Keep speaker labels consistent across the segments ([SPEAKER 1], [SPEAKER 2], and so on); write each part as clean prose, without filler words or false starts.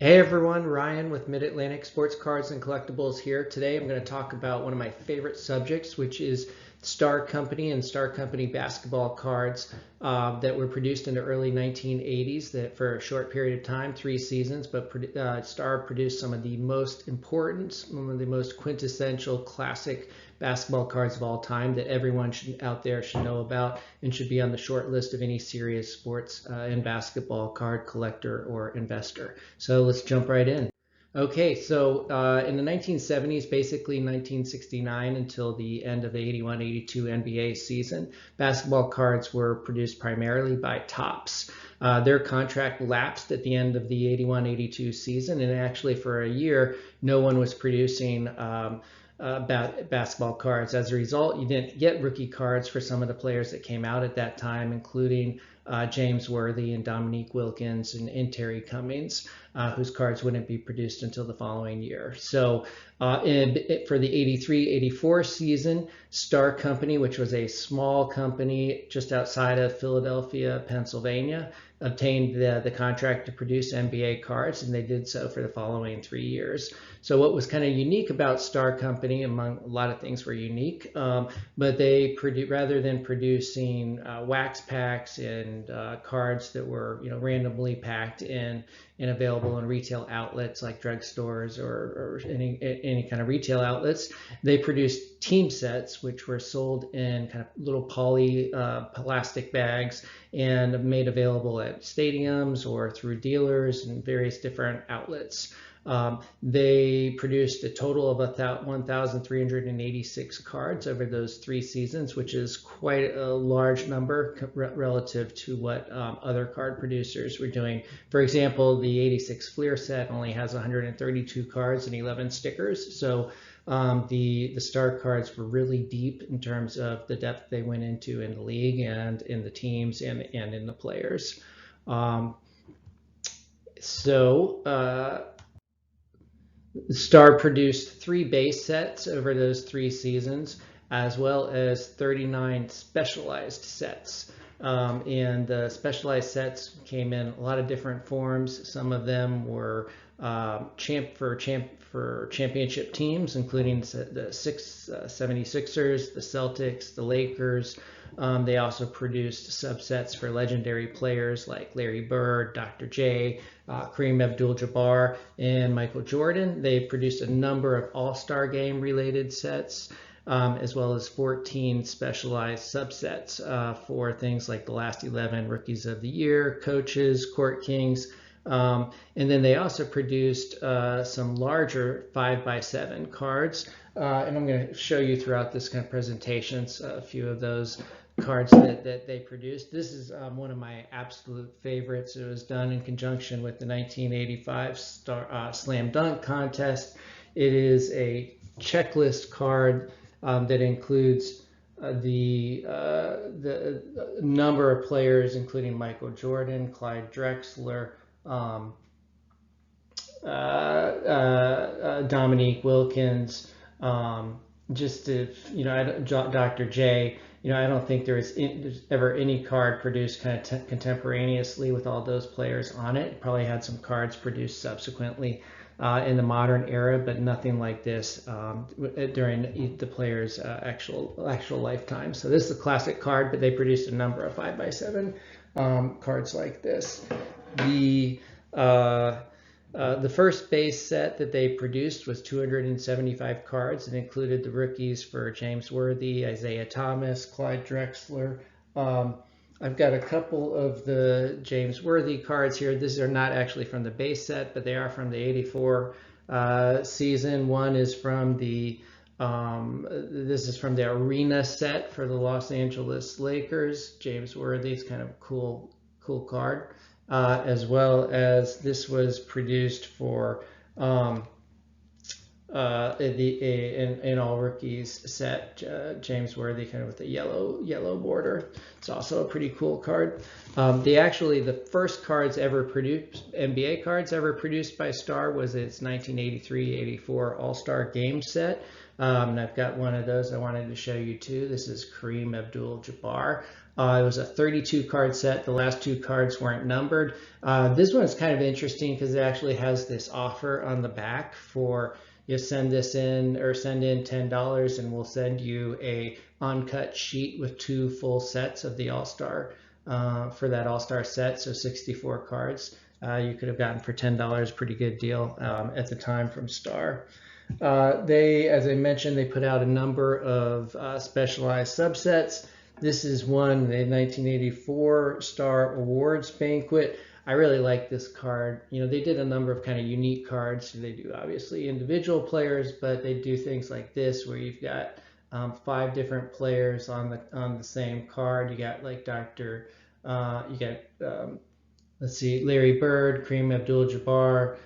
[SPEAKER 1] Hey everyone, Ryan with Mid-Atlantic Sports Cards and Collectibles here. Today I'm going to talk about one of my favorite subjects, which is Star Company and Star Company basketball cards that were produced in the early 1980s that for a short period of time, 3 seasons, but Star produced some of the most important, some of the most quintessential classic basketball cards of all time that everyone out there should know about and should be on the short list of any serious sports and basketball card collector or investor. So let's jump right in. Okay, so in the 1970s, basically 1969 until the end of the 81-82 NBA season, basketball cards were produced primarily by Topps. Their contract lapsed at the end of the 81-82 season, and actually for a year, no one was producing basketball cards. As a result, you didn't get rookie cards for some of the players that came out at that time, including James Worthy and Dominique Wilkins and Terry Cummings, whose cards wouldn't be produced until the following year. So for the 83-84 season, Star Company, which was a small company just outside of Philadelphia, Pennsylvania, obtained the contract to produce NBA cards, and they did so for the following 3 years. So what was kind of unique about Star Company, among a lot of things were unique, but they rather than producing wax packs and cards that were randomly packed in and available in retail outlets like drugstores or any kind of retail outlets, they produced team sets, which were sold in kind of little plastic bags and made available at stadiums or through dealers and various different outlets. They produced a total of 1,386 cards over those 3 seasons, which is quite a large number relative to what other card producers were doing. For example, the 86 Fleer set only has 132 cards and 11 stickers. So the Star cards were really deep in terms of the depth they went into in the league and in the teams and in the players. Star produced 3 base sets over those 3 seasons, as well as 39 specialized sets. And the specialized sets came in a lot of different forms. Some of them were for championship teams, including the 76ers, the Celtics, the Lakers. They also produced subsets for legendary players like Larry Bird, Dr. J, Kareem Abdul-Jabbar, and Michael Jordan. They produced a number of All-Star Game related sets, as well as 14 specialized subsets for things like the last 11 Rookies of the Year, coaches, court kings. And then they also produced some larger 5x7 cards. And I'm going to show you throughout this kind of presentations a few of those cards that they produced. This is one of my absolute favorites. It was done in conjunction with the 1985 Slam Dunk contest. It is a checklist card that includes the number of players, including Michael Jordan, Clyde Drexler, Dominique Wilkins, Dr. J. I don't think there's ever any card produced kind of contemporaneously with all those players on it. Probably had some cards produced subsequently in the modern era, but nothing like this during the player's actual lifetime. So this is a classic card, but they produced a number of 5x7 cards like this. The first base set that they produced was 275 cards and included the rookies for James Worthy, Isaiah Thomas, Clyde Drexler. I've got a couple of the James Worthy cards here. These are not actually from the base set, but they are from the 84 season. One is from this is from the arena set for the Los Angeles Lakers. James Worthy is kind of a cool card. As well as this was produced for in all rookies set, James Worthy kind of with a yellow border. It's also a pretty cool card. The first cards ever produced, NBA cards ever produced by Star, was its 1983-84 All-Star Game set. And I've got one of those I wanted to show you too. This is Kareem Abdul-Jabbar. It was a 32 card set. The last two cards weren't numbered. This one's kind of interesting because it actually has this offer on the back for you send this in or send in $10 and we'll send you a uncut sheet with 2 full sets of the All-Star for that All-Star set, so 64 cards. You could have gotten for $10, pretty good deal at the time from Star. As I mentioned, they put out a number of specialized subsets. This is one, the 1984 Star Awards Banquet. I really like this card. You know, they did a number of kind of unique cards. They do obviously individual players, but they do things like this where you've got 5 different players on the same card. You got like let's see, Larry Bird, Kareem Abdul-Jabbar,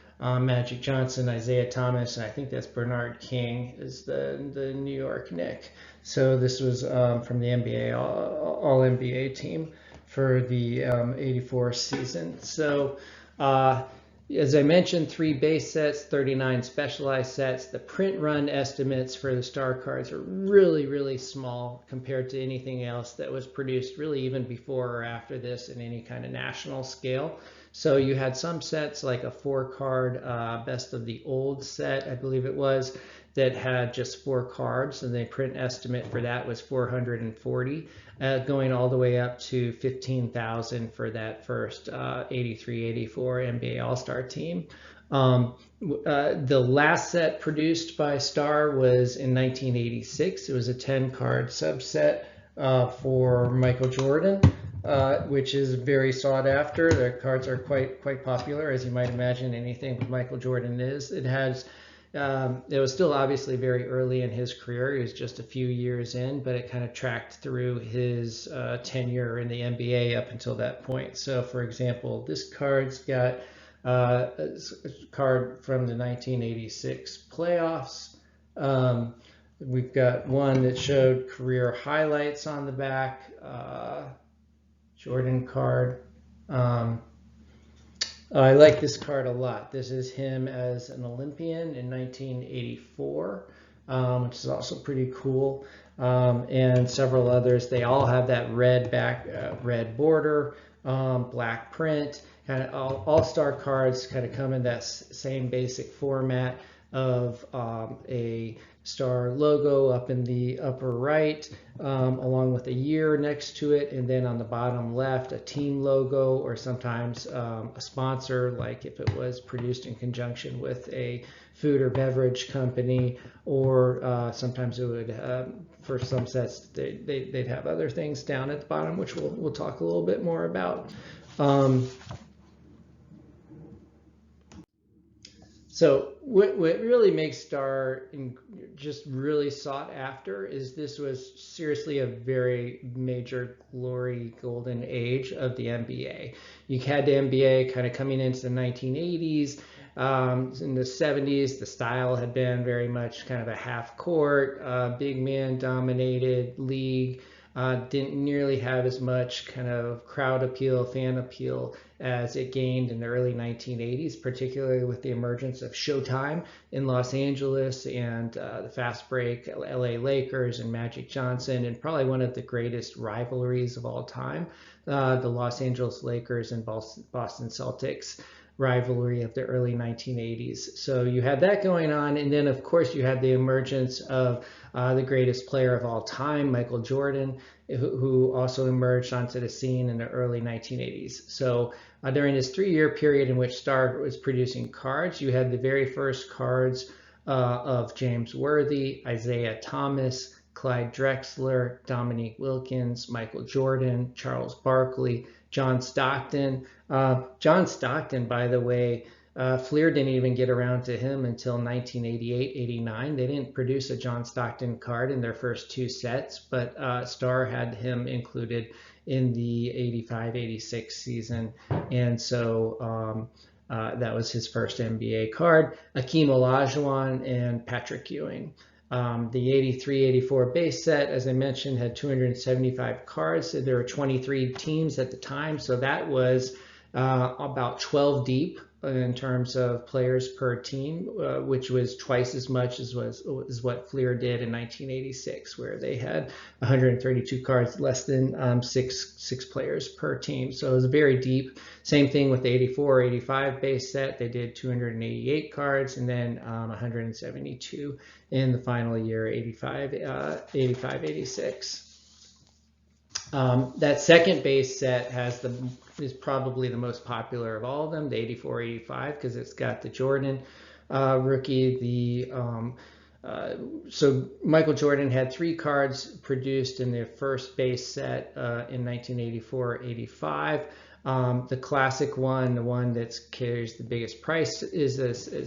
[SPEAKER 1] Magic Johnson, Isaiah Thomas, and I think that's Bernard King is the New York Knick. So this was from the NBA All NBA team for the 84 season. So as I mentioned, 3 base sets, 39 specialized sets. The print run estimates for the Star cards are really, really small compared to anything else that was produced really even before or after this in any kind of national scale. So you had some sets like a 4-card Best of the Old set, I believe it was, that had just 4 cards, and the print estimate for that was 440, going all the way up to 15,000 for that first 83-84 NBA All-Star team. The last set produced by Star was in 1986. It was a 10-card subset for Michael Jordan. Which is very sought after. The cards are quite popular, as you might imagine. Anything with Michael Jordan is. It was still obviously very early in his career. He was just a few years in, but it kind of tracked through his tenure in the NBA up until that point. So, for example, this card's got a card from the 1986 playoffs. We've got one that showed career highlights on the back. Jordan card. I like this card a lot. This is him as an Olympian in 1984, which is also pretty cool. And several others. They all have that red border, black print. Kind of all-star cards kind of come in that same basic format of a Star logo up in the upper right, along with a year next to it, and then on the bottom left a team logo, or sometimes a sponsor, like if it was produced in conjunction with a food or beverage company, or sometimes it would, for some sets, they'd have other things down at the bottom, which we'll talk a little bit more about. So what really makes Star just really sought after is this was seriously a very major glory golden age of the NBA. You had the NBA kind of coming into the 1980s. In the 70s, the style had been very much kind of a half court, big man dominated league. Didn't nearly have as much kind of crowd appeal, fan appeal as it gained in the early 1980s, particularly with the emergence of Showtime in Los Angeles and the fast break LA Lakers and Magic Johnson, and probably one of the greatest rivalries of all time, the Los Angeles Lakers and Boston Celtics rivalry of the early 1980s. So you had that going on, and then of course you had the emergence of the greatest player of all time, Michael Jordan, who also emerged onto the scene in the early 1980s. So during this 3-year period in which Star was producing cards, you had the very first cards of James Worthy, Isaiah Thomas, Clyde Drexler, Dominique Wilkins, Michael Jordan, Charles Barkley, John Stockton. John Stockton, by the way, Fleer didn't even get around to him until 1988-89. They didn't produce a John Stockton card in their first 2 sets, but Star had him included in the 85-86 season, and so that was his first NBA card. Akeem Olajuwon and Patrick Ewing. The 83-84 base set, as I mentioned, had 275 cards. So there were 23 teams at the time, so that was about 12 deep in terms of players per team, which was twice as much as what Fleer did in 1986, where they had 132 cards, less than six players per team. So it was very deep. Same thing with the 84, 85 base set. They did 288 cards, and then 172 in the final year, 85, 86. That second base set is probably the most popular of all of them, the 84, 85, because it's got the Jordan rookie. So Michael Jordan had 3 cards produced in their first base set in 1984, 85. The classic one, the one that carries the biggest price, is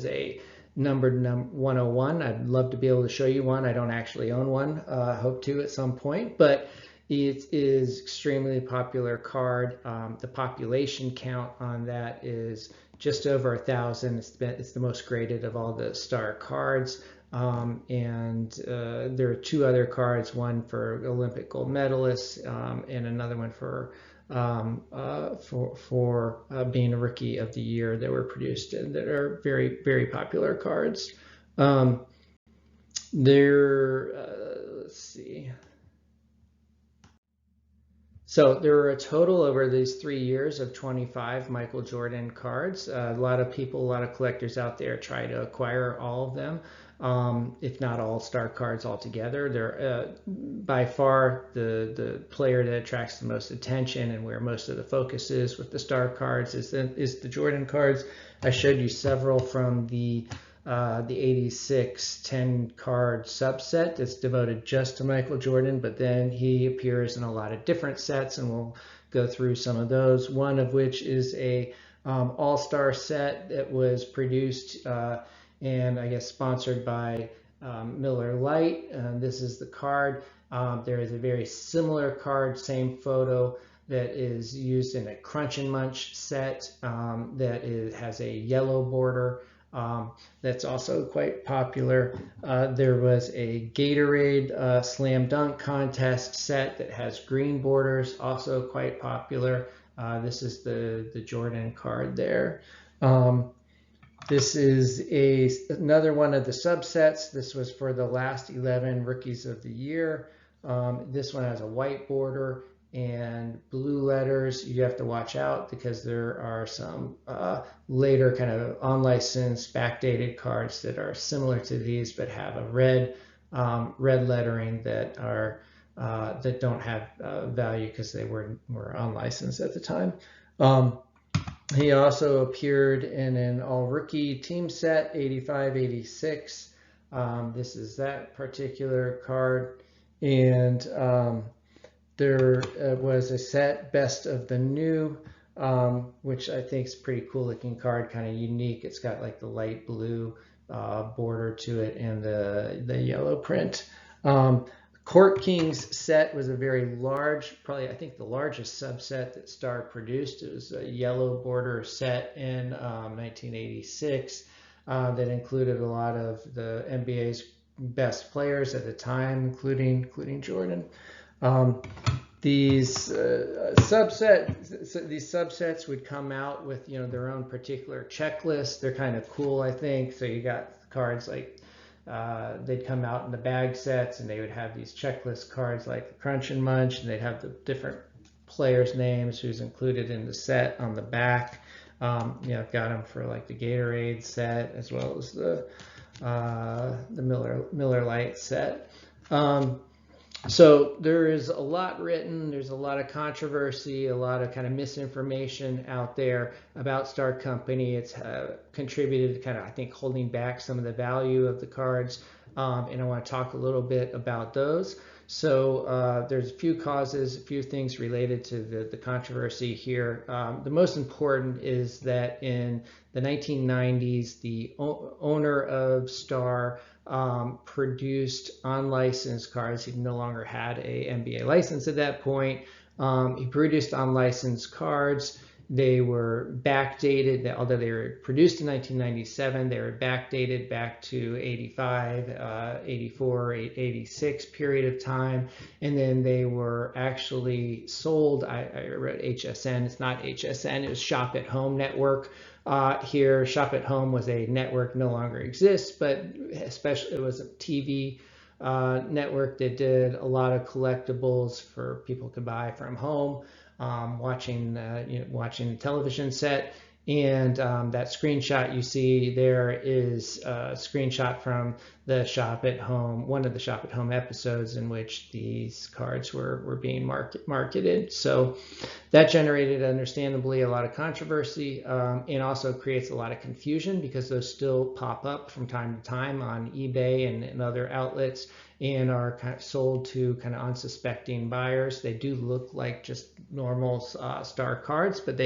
[SPEAKER 1] a numbered 101. I'd love to be able to show you one. I don't actually own one. Hope to at some point, but it is extremely popular card. The population count on that is just over 1,000. It's the most graded of all the star cards. And there are 2 other cards, one for Olympic gold medalists and another one for being a rookie of the year that were produced, and that are very, very popular cards. Let's see. So there were a total over these 3 years of 25 Michael Jordan cards. A lot of people, a lot of collectors out there try to acquire all of them, if not all star cards altogether. They're by far the player that attracts the most attention and where most of the focus is with the star cards is the Jordan cards. I showed you several from the 86 10 card subset that's devoted just to Michael Jordan, but then he appears in a lot of different sets, and we'll go through some of those. One of which is a all-star set that was produced and I guess sponsored by Miller Lite. This is the card. There is a very similar card, same photo, that is used in a Crunch and Munch set has a yellow border. That's also quite popular. There was a Gatorade Slam Dunk Contest set that has green borders, also quite popular. This is the Jordan card there. This is another one of the subsets. This was for the last 11 rookies of the year. This one has a white border and blue letters. You have to watch out because there are some later kind of unlicensed backdated cards that are similar to these but have a red lettering that don't have value because they were unlicensed at the time. He also appeared in an all-rookie team set, 85-86. This is that particular card. And there was a set, Best of the New, which I think is a pretty cool looking card, kind of unique. It's got like the light blue border to it and the yellow print. Court Kings set was a very large, probably I think the largest subset that Star produced. It was a yellow border set in 1986 that included a lot of the NBA's best players at the time, including Jordan. These subsets would come out with their own particular checklist. They're kind of cool, I think. So you got cards like they'd come out in the bag sets, and they would have these checklist cards like the Crunch and Munch, and they'd have the different players' names, who's included in the set on the back. I've got them for like the Gatorade set as well as the Miller Lite set. So there is a lot written, there's a lot of controversy, a lot of kind of misinformation out there about Star Company. It's contributed to kind of, I think, holding back some of the value of the cards. And I want to talk a little bit about those. So there's a few causes, a few things related to the controversy here. The most important is that in the 1990s, the owner of Star produced unlicensed cards. He no longer had a NBA license at that point. He produced unlicensed cards. They were backdated, although they were produced in 1997, they were backdated back to 85, 84, 86 period of time. And then they were actually sold, I wrote HSN, it's not HSN, it was Shop at Home Network. Here, Shop at Home was a network, no longer exists, but especially it was a TV network that did a lot of collectibles for people to buy from home, watching the television set. And that screenshot you see there is a screenshot from the Shop at Home, one of the Shop at Home episodes in which these cards were being marketed. So that generated, understandably, a lot of controversy, and also creates a lot of confusion because those still pop up from time to time on eBay and other outlets and are kind of sold to kind of unsuspecting buyers. They do look like just normal star cards, but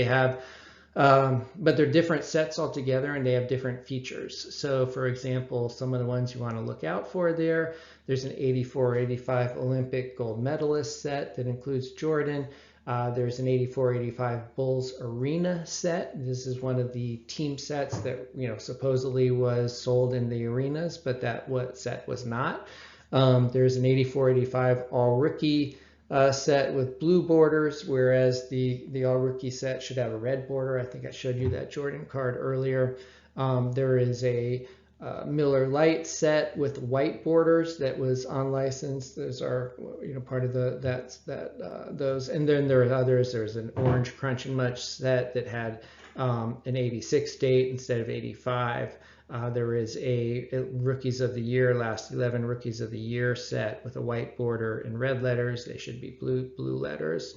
[SPEAKER 1] but they're different sets altogether and they have different features. So for example, some of the ones you want to look out for there's an 84-85 Olympic gold medalist set that includes Jordan. There's an 84-85 Bulls Arena set. This is one of the team sets that supposedly was sold in the arenas, but that set was not. There's an 84-85 All Rookie set with blue borders, whereas the All Rookie set should have a red border. I think I showed you that Jordan card earlier. There is a Miller Lite set with white borders that was unlicensed. Those are part of those. And then there are others. There's an Orange Crunch and Much set that had an 86 date instead of 85. There is a Rookies of the Year, last 11 Rookies of the Year set with a white border and red letters. They should be blue letters.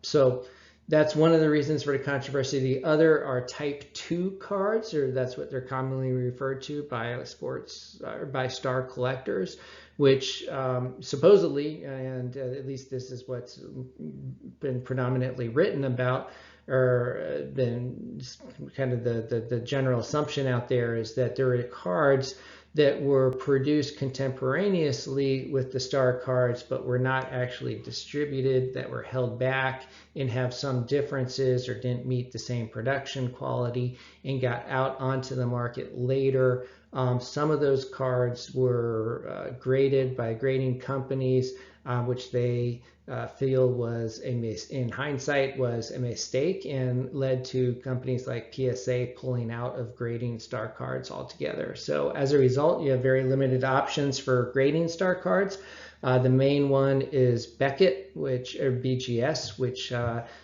[SPEAKER 1] So that's one of the reasons for the controversy. The other are Type 2 cards, or that's what they're commonly referred to by sports or by star collectors, which supposedly, and at least this is what's been predominantly written about, or been kind of the general assumption out there, is that there are cards that were produced contemporaneously with the star cards but were not actually distributed, that were held back and have some differences or didn't meet the same production quality and got out onto the market later. Some of those cards were graded by grading companies, which they feel was in hindsight was a mistake and led to companies like PSA pulling out of grading star cards altogether. So as a result, you have very limited options for grading star cards. The main one is Beckett, or BGS, which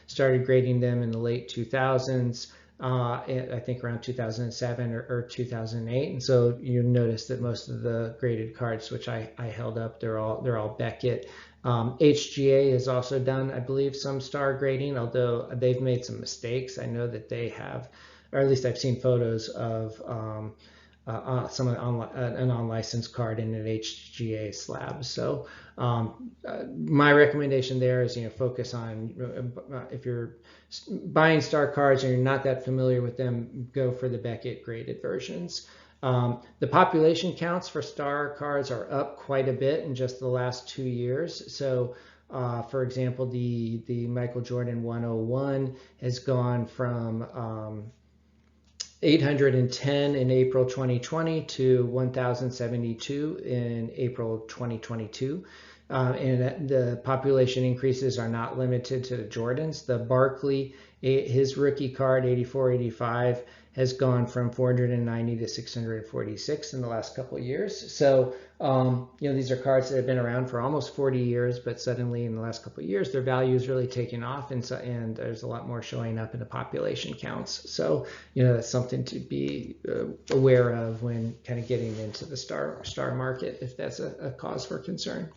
[SPEAKER 1] started grading them in the late 2000s. I think around 2007 or 2008, and so you notice that most of the graded cards, which I held up, they're all Beckett. HGA has also done, I believe, some star grading, although they've made some mistakes. I know that they have, or at least I've seen photos of some of an unlicensed card in an HGA slab. So my recommendation there is focus on if you're buying star cards and you're not that familiar with them, go for the Beckett graded versions. The population counts for star cards are up quite a bit in just the last 2 years. So for example, the Michael Jordan 101 has gone from 810 in April 2020 to 1,072 in April 2022. And the population increases are not limited to the Jordans. The Barkley, his rookie card, 84-85, has gone from 490 to 646 in the last couple of years. So, these are cards that have been around for almost 40 years, but suddenly in the last couple of years, their value is really taking off, and there's a lot more showing up in the population counts. So, that's something to be aware of when kind of getting into the star market, if that's a cause for concern.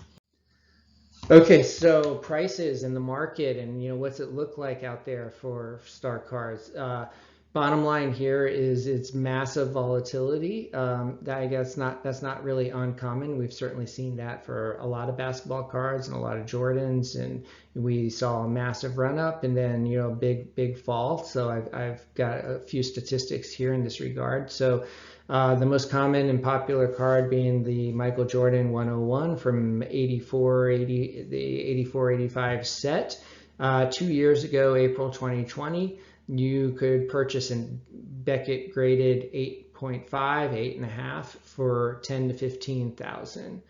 [SPEAKER 1] Okay, so prices in the market, and what's it look like out there for star cards? Bottom line here is it's massive volatility. I guess that's not really uncommon. We've certainly seen that for a lot of basketball cards and a lot of Jordans, and we saw a massive run up and then big fall. So I've got a few statistics here in this regard. So the most common and popular card being the Michael Jordan 101 from the 84-85 set. 2 years ago, April 2020, you could purchase a Beckett graded 8.5, 8.5 for 10 to 15,000.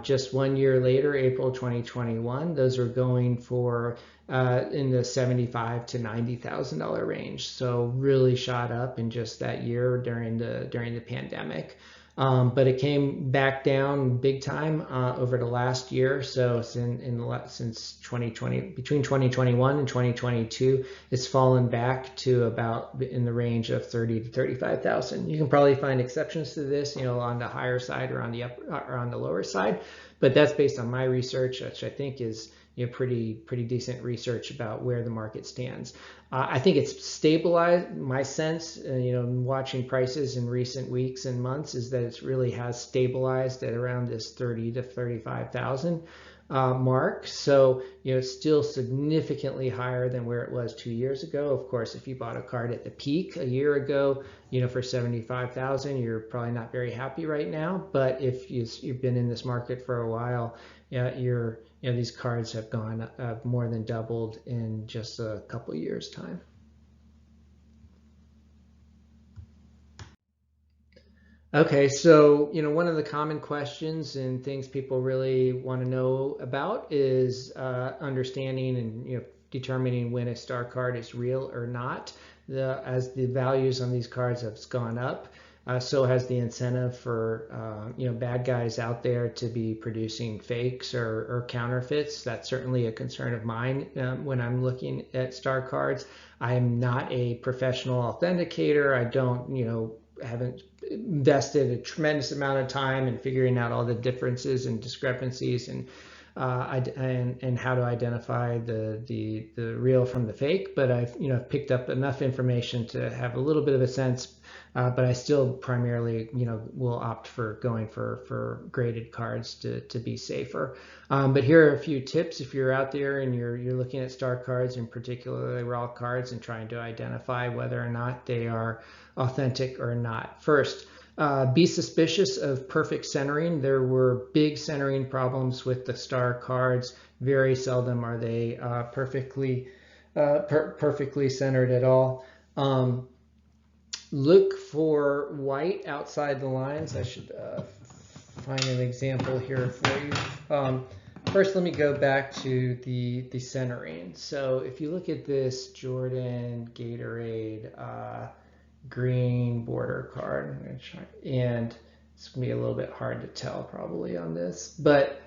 [SPEAKER 1] Just 1 year later, April 2021, those are going for in the $75,000 to $90,000 range. So really shot up in just that year during the pandemic. But it came back down big time over the last year. So since 2020, between 2021 and 2022, it's fallen back to about in the range of 30 to 35,000. You can probably find exceptions to this, on the higher side or on the or on the lower side, but that's based on my research, which I think is pretty decent research about where the market stands. I think it's stabilized. My sense, watching prices in recent weeks and months, is that it really has stabilized at around this 30 to 35,000 mark. So, it's still significantly higher than where it was 2 years ago. Of course, if you bought a card at the peak a year ago, for 75,000, you're probably not very happy right now. But if you've been in this market for a while, these cards have gone more than doubled in just a couple years' time. Okay, so one of the common questions and things people really want to know about is understanding and determining when a star card is real or not. As the values on these cards have gone up, so has the incentive for bad guys out there to be producing fakes or counterfeits. That's certainly a concern of mine when I'm looking at star cards. I'm not a professional authenticator. I don't, haven't invested a tremendous amount of time in figuring out all the differences and discrepancies and how to identify the real from the fake. But I've picked up enough information to have a little bit of a sense. But I still primarily, will opt for going for graded cards to be safer. But here are a few tips if you're out there and you're looking at star cards, and particularly raw cards, and trying to identify whether or not they are authentic or not. First, be suspicious of perfect centering. There were big centering problems with the star cards. Very seldom are they perfectly centered at all. Look for white outside the lines. I should find an example here for you. First, let me go back to the centering. So if you look at this Jordan Gatorade green border card, I'm going to try, and it's going to be a little bit hard to tell probably on this, but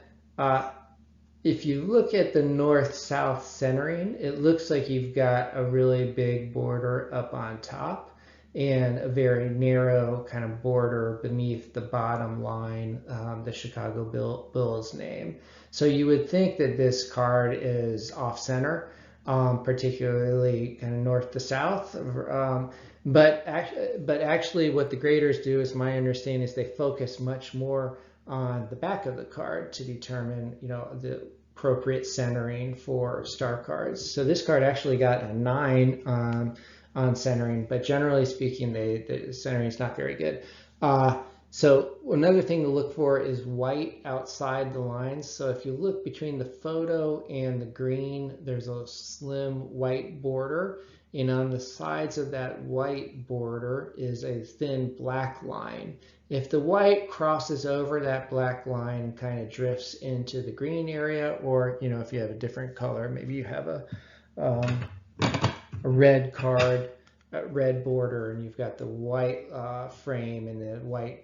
[SPEAKER 1] if you look at the north-south centering, it looks like you've got a really big border up on top and a very narrow kind of border beneath the bottom line, the Chicago Bulls name. So you would think that this card is off-center, particularly kind of north to south. But actually what the graders do, is my understanding, is they focus much more on the back of the card to determine, the appropriate centering for star cards. So this card actually got a 9 on centering, but generally speaking, the centering is not very good. So another thing to look for is white outside the lines. So if you look between the photo and the green, there's a slim white border, and on the sides of that white border is a thin black line. If the white crosses over that black line and kind of drifts into the green area, or if you have a different color, maybe you have a red card, red border, and you've got the white frame, and the white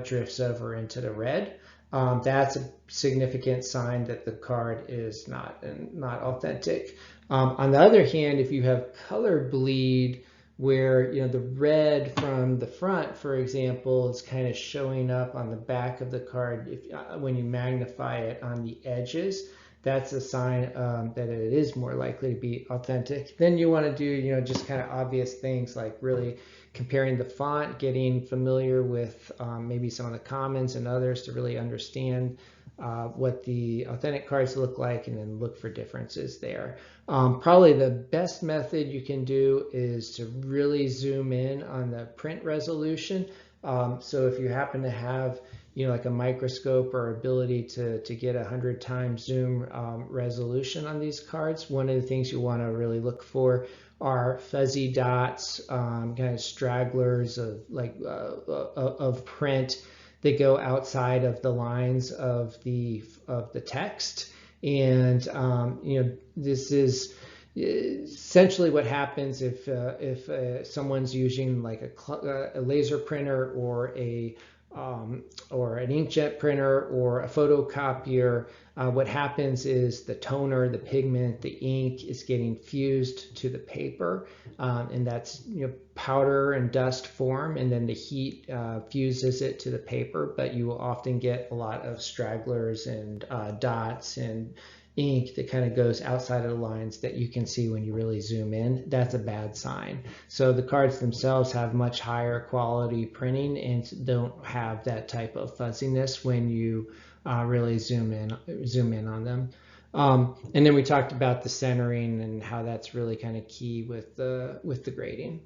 [SPEAKER 1] drifts over into the red. That's a significant sign that the card is not authentic. On the other hand, if you have color bleed, where the red from the front, for example, is kind of showing up on the back of the card, when you magnify it on the edges, that's a sign that it is more likely to be authentic. Then you want to do just kind of obvious things like really comparing the font, getting familiar with maybe some of the commons and others to really understand what the authentic cards look like, and then look for differences there. Probably the best method you can do is to really zoom in on the print resolution. So if you happen to have like a microscope or ability to get 100 times zoom resolution on these cards, one of the things you want to really look for are fuzzy dots, kind of stragglers of print they go outside of the lines of the text. And this is essentially what happens if someone's using like a laser printer or an inkjet printer or a photocopier. What happens is the toner, the pigment, the ink is getting fused to the paper, and that's powder and dust form, and then the heat fuses it to the paper. But you will often get a lot of stragglers and dots and ink that kind of goes outside of the lines that you can see when you really zoom in. That's a bad sign. So the cards themselves have much higher quality printing and don't have that type of fuzziness when you really zoom in on them. And then we talked about the centering and how that's really kind of key with the grading.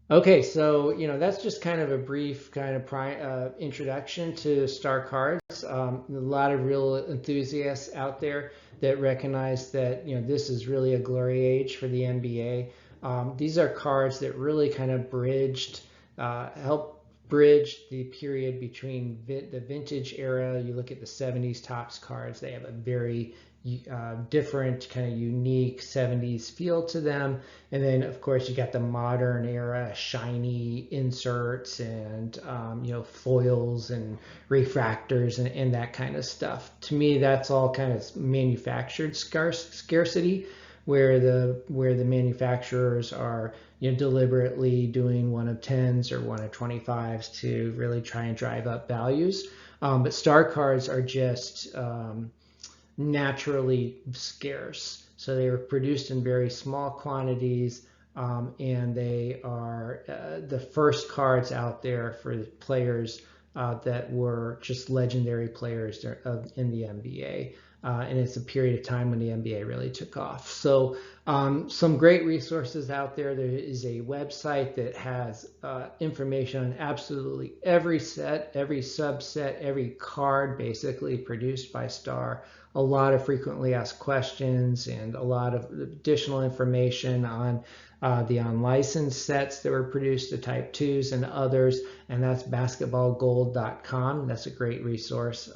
[SPEAKER 1] Okay, so that's just kind of a brief kind of introduction to star cards. A lot of real enthusiasts out there that recognize that this is really a glory age for the NBA. These are cards that really kind of help bridge the period between the vintage era. You look at the 70s Topps cards; they have a very different kind of unique 70s feel to them. And then of course you got the modern era shiny inserts and foils and refractors and that kind of stuff. To me, that's all kind of manufactured scarcity, where the manufacturers are deliberately doing one of 10s or one of 25s to really try and drive up values. But star cards are just naturally scarce. So they were produced in very small quantities, and they are the first cards out there for players that were just legendary players in the NBA. And it's a period of time when the NBA really took off. So some great resources out there. There is a website that has information on absolutely every set, every subset, every card basically produced by Star. A lot of frequently asked questions and a lot of additional information on the unlicensed sets that were produced, the Type 2s and others, and that's basketballgold.com. That's a great resource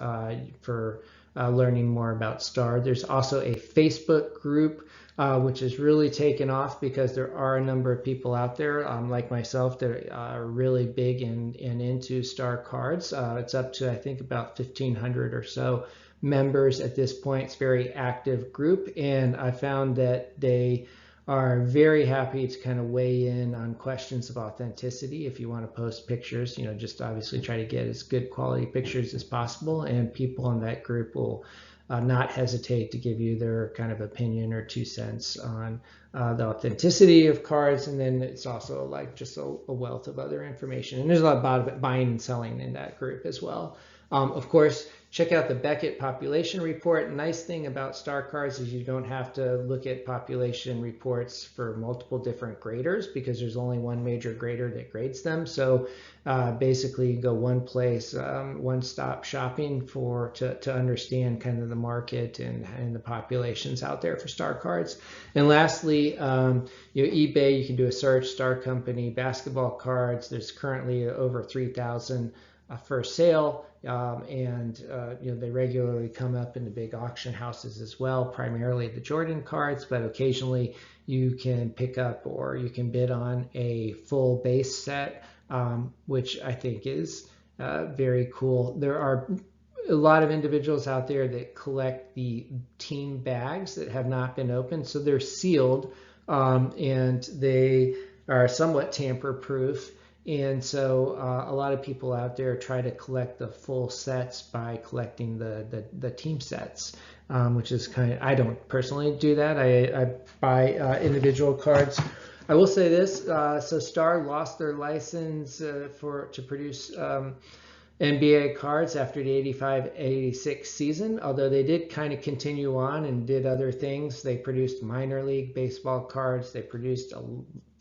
[SPEAKER 1] for learning more about Star. There's also a Facebook group which has really taken off because there are a number of people out there like myself that are really big and into Star cards. It's up to I think about 1,500 or so members at this point. It's a very active group, and I found that they are very happy to kind of weigh in on questions of authenticity. If you want to post pictures, just obviously try to get as good quality pictures as possible, and people in that group will not hesitate to give you their kind of opinion or 2 cents on the authenticity of cards. And then it's also like just a wealth of other information, and there's a lot about buying and selling in that group as well. Of course, check out the Beckett population report. Nice thing about Star cards is you don't have to look at population reports for multiple different graders because there's only one major grader that grades them. So basically you go one place, one-stop shopping to understand kind of the market and the populations out there for Star cards. And lastly, eBay, you can do a search, Star Company, basketball cards. There's currently over 3,000 for sale, and they regularly come up in the big auction houses as well, primarily the Jordan cards, but occasionally you can pick up or you can bid on a full base set, which I think is very cool. There are a lot of individuals out there that collect the team bags that have not been opened, so they're sealed, and they are somewhat tamper proof. And so a lot of people out there try to collect the full sets by collecting the team sets, which is kind of, I don't personally do that. I buy individual cards. I will say this, so Star lost their license to produce NBA cards after the 85-86 season, although they did kind of continue on and did other things. They produced minor league baseball cards. They produced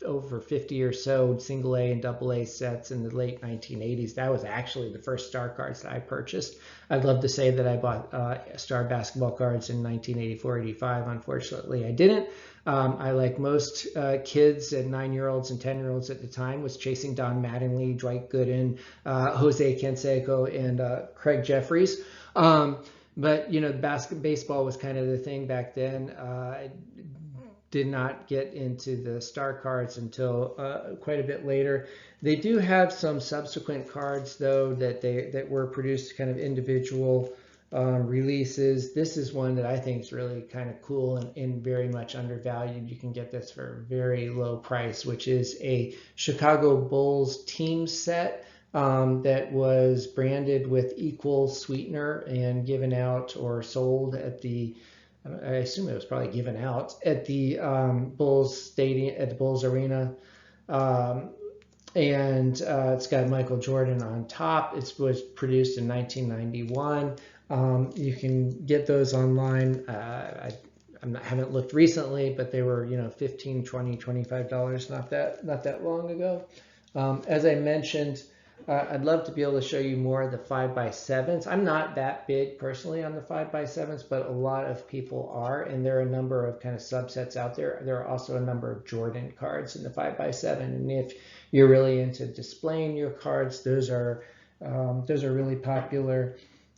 [SPEAKER 1] over 50 or so single A and double A sets in the late 1980s. That was actually the first Star cards that I purchased. I'd love to say that I bought Star basketball cards in 1984, 85. Unfortunately, I didn't. I, like most kids and 9-year-olds and 10-year-olds at the time, was chasing Don Mattingly, Dwight Gooden, Jose Canseco, and Craig Jeffries. But, baseball was kind of the thing back then. I did not get into the Star cards until quite a bit later. They do have some subsequent cards, though, that were produced kind of individual releases. This is one that I think is really kind of cool and very much undervalued. You can get this for a very low price, which is a Chicago Bulls team set that was branded with equal sweetener and given out or sold at the, I assume it was probably given out at the Bulls Stadium, at the Bulls Arena. And it's got Michael Jordan on top. It was produced in 1991. You can get those online. I haven't looked recently, but they were, $15, $20, $25 not that long ago. As I mentioned, I'd love to be able to show you more of the 5x7s. I'm not that big personally on the 5x7s, but a lot of people are, and there are a number of kind of subsets out there. There are also a number of Jordan cards in the 5x7, and if you're really into displaying your cards, those are really popular.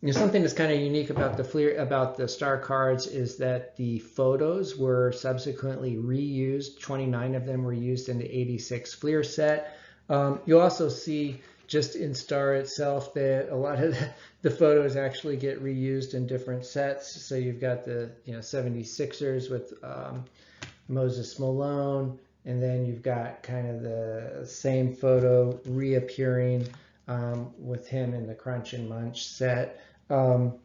[SPEAKER 1] Something that's kind of unique about the Star cards is that the photos were subsequently reused. 29 of them were used in the 86 Fleer set. You'll also see just in Star itself that a lot of the photos actually get reused in different sets. So you've got the 76ers with Moses Malone, and then you've got kind of the same photo reappearing with him in the Crunch and Munch set. And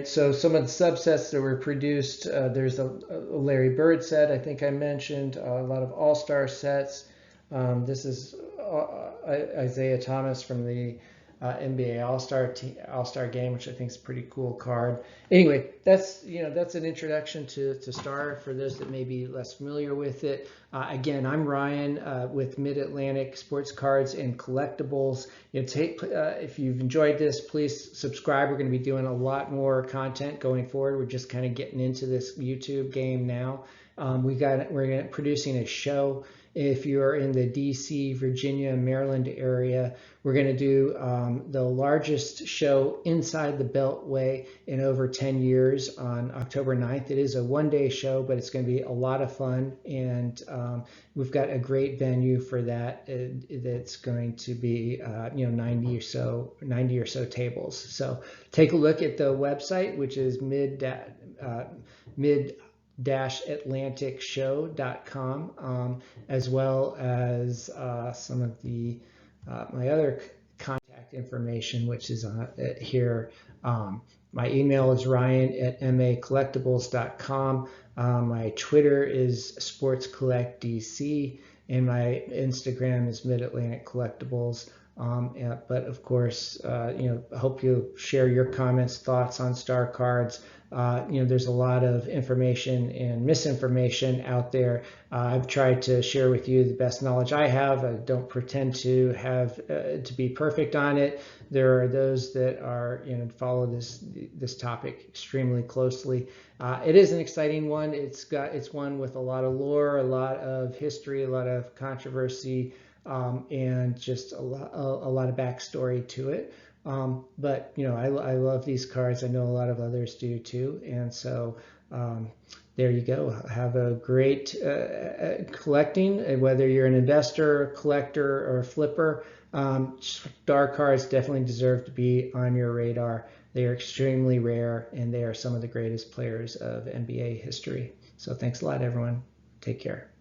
[SPEAKER 1] so some of the subsets that were produced, there's a Larry Bird set, I think I mentioned, a lot of All-Star sets. This is Isaiah Thomas from the NBA All-Star game, which I think is a pretty cool card. Anyway, that's an introduction to Star for those that may be less familiar with it. Again, I'm Ryan with Mid-Atlantic Sports Cards and Collectibles. If you've enjoyed this, please subscribe. We're going to be doing a lot more content going forward. We're just kind of getting into this YouTube game now. We're producing a show. If you're in the DC, Virginia, Maryland area, we're going to do the largest show inside the Beltway in over 10 years on October 9th. It is a one-day show, but it's going to be a lot of fun, and we've got a great venue for that. That's going to be 90 or so tables. So take a look at the website, which is mid-atlanticshow.com, as well as some of the my other contact information, which is here. My email is ryan@macollectibles.com. My Twitter is sportscollectdc, and my Instagram is Mid-Atlantic Collectibles. But of course, I hope you share your comments, thoughts on Star cards. There's a lot of information and misinformation out there. I've tried to share with you the best knowledge I have. I don't pretend to have to be perfect on it. There are those that are follow this topic extremely closely. It is an exciting one. It's one with a lot of lore, a lot of history, a lot of controversy, and just a lot of backstory to it. But I love these cards. I know a lot of others do too, and so there you go. Have a great collecting, whether you're an investor, collector, or flipper. Star cards definitely deserve to be on your radar. They are extremely rare, and they are some of the greatest players of NBA history. So thanks a lot, everyone. Take care.